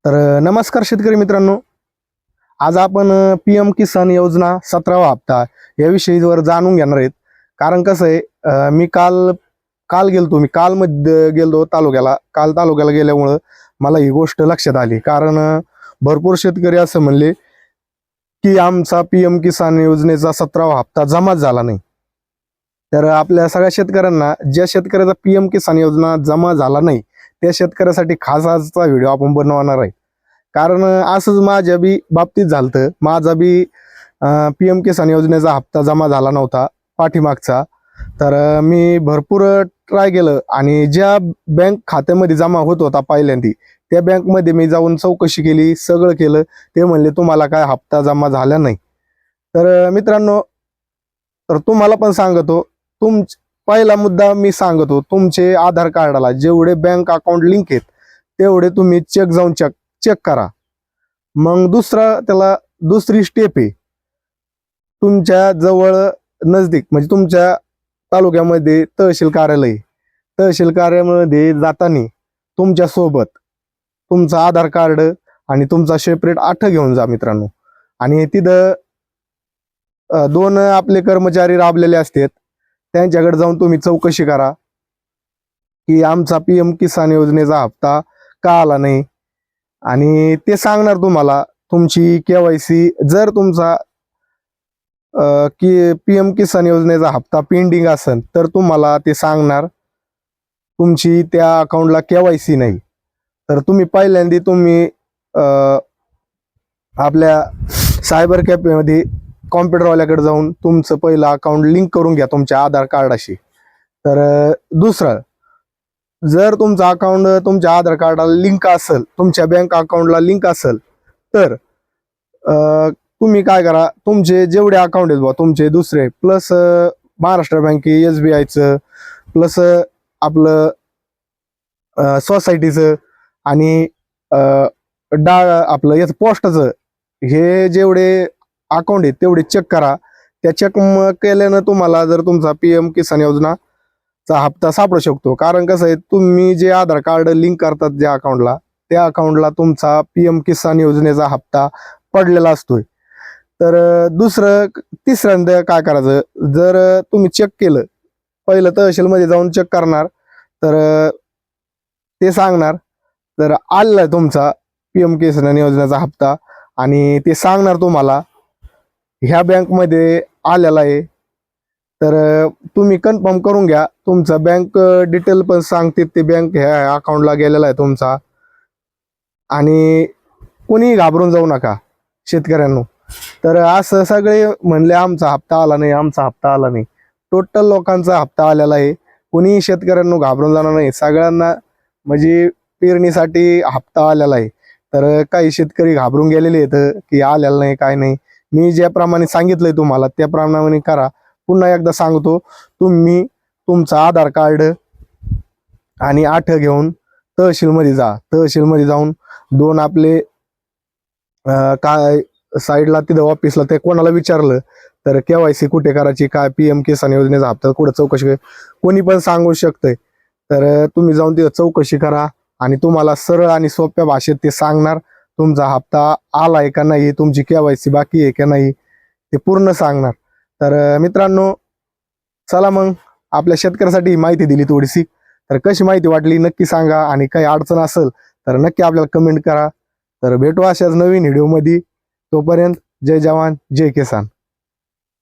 नमस्कार शेतकरी मित्रांनो, आज आपण PM किसान योजना 17वा हप्ता याविषयीवर जाणून घेणार आहेत. कारण कसं आहे, मी काल काल गेलतो मी काल मध्ये गेलो तालुक्याला. काल तालुक्याला गेल्यामुळं मला ही गोष्ट लक्षात आली. कारण भरपूर शेतकरी असं म्हणले की आमचा PM किसान योजनेचा 17वा हप्ता जमाच झाला नाही. तर आपल्या सगळ्या शेतकऱ्यांना, ज्या शेतकऱ्याचा PM किसान योजना जमा झाला नाही त्या शेतकऱ्यासाठी खास आजचा व्हिडिओ आपण बनवणार आहे. कारण असंच माझ्या बी बाबतीत झालतं. माझा बी PM किसान योजनेचा हप्ता जमा झाला नव्हता पाठीमागचा. तर मी भरपूर ट्राय केलं आणि ज्या बँक खात्यामध्ये जमा होत होता पहिल्यांदी त्या बँकमध्ये मी जाऊन चौकशी केली, सगळं केलं. ते म्हणले तुम्हाला काय हप्ता जमा झाला नाही. तर मित्रांनो, तर तुम्हाला पण सांगतो, पहिला मुद्दा मी सांगतो, तुमचे आधार कार्डाला जेवढे बँक अकाउंट लिंक आहेत तेवढे तुम्ही चेक करा. मग दुसरी स्टेप आहे, तुमच्या जवळ नजदीक म्हणजे तुमच्या तालुक्यामध्ये तहसील कार्यालयामध्ये जाताना तुमच्या सोबत तुमचं आधार कार्ड आणि तुमचा सेपरेट आठ घेऊन जा मित्रांनो. आणि तिथं 2 आपले कर्मचारी राबलेले असतात, त्यांच्याकडे जाऊन तुम्ही चौकशी करा की आमचा PM किसान योजनेचा हप्ता का आला नाही. आणि ते सांगणार तुम्हाला तुमची KYC. जर तुमचा PM किसान योजनेचा हप्ता पेंडिंग असेल तर तुम्हाला ते सांगणार तुमची त्या अकाउंटला KYC नाही. तर तुम्ही पहिल्यांदा आपल्या सायबर कॅफेमध्ये कॉम्प्युटरवाल्याकडे जाऊन तुमचं पहिलं अकाउंट लिंक करून घ्या तुमच्या आधार कार्डाशी. तर दुसरं, जर तुमचं अकाउंट तुमच्या आधार कार्डाला लिंक असेल, तुमच्या बँक अकाउंटला लिंक असेल, तर तुम्ही काय करा, तुमचे जेवढे अकाउंट आहेत तुमचे दुसरे प्लस महाराष्ट्र बँके, SBIचं प्लस आपलं सोसायटीचं आणि आपलं याचं पोस्टाचं, हे जेवढे अकाउंट आहेत तेवढे चेक करा. त्या चेक केल्यानं तुम्हाला जर तुमचा PM किसान योजनाचा हप्ता सापडू शकतो. कारण कसं आहे, तुम्ही जे आधार कार्ड लिंक करतात ज्या अकाउंटला, त्या अकाउंटला तुमचा PM किसान योजनेचा हप्ता पडलेला असतोय. तर तिसऱ्यांदा काय करायचं, जर तुम्ही चेक केलं, पहिलं तहसीलमध्ये जाऊन चेक करणार, तर ते सांगणार तर आलेला आहे तुमचा PM किसान योजनेचा हप्ता. आणि ते सांगणार तुम्हाला ह्या बँकमध्ये आलेला आहे. तर तुम्ही कन्फर्म करून घ्या. तुमचा बँक डिटेल पण सांगते, ते बँक ह्या अकाउंटला गेलेला आहे तुमचा. आणि कोणी घाबरून जाऊ नका शेतकऱ्यांनो. तर असं सगळे म्हणले आमचा हप्ता आला नाही. टोटल लोकांचा हप्ता आलेला आहे. कोणी शेतकऱ्यांनो घाबरून जाणार नाही. सगळ्यांना म्हणजे पेरणीसाठी हप्ता आलेला आहे. तर काही शेतकरी घाबरून गेलेले आहेत की आलेला नाही, काय नाही. मी ज्याप्रमाणे सांगितलंय तुम्हाला त्याप्रमाणे करा. पुन्हा एकदा सांगतो, तुम्ही तुमचं आधार कार्ड आणि आठ घेऊन तहसीलमध्ये जा. तहसीलमध्ये जाऊन 2 आपले काय साईडला तिथं ऑफिसला ते कोणाला विचारलं तर KYC कुठे करायची, काय PM किसान योजनेचा हप्ता कुठं चौकशी, कोणी पण सांगू शकतंय. तर तुम्ही जाऊन तिथं चौकशी करा आणि तुम्हाला सरळ आणि सोप्या भाषेत ते सांगणार तुमचा हप्ता आलाय का नाही, तुमची KYC बाकी आहे का नाही, ते पूर्ण सांगणार. तर मित्रांनो, चला मग, आपल्या शेतकऱ्यासाठी माहिती दिली थोडीशी. तर कशी माहिती वाटली नक्की सांगा. आणि काही अडचण असेल तर नक्की आपल्याला कमेंट करा. तर भेटू अशाच नवीन व्हिडिओमध्ये. तोपर्यंत जय जवान जय किसान.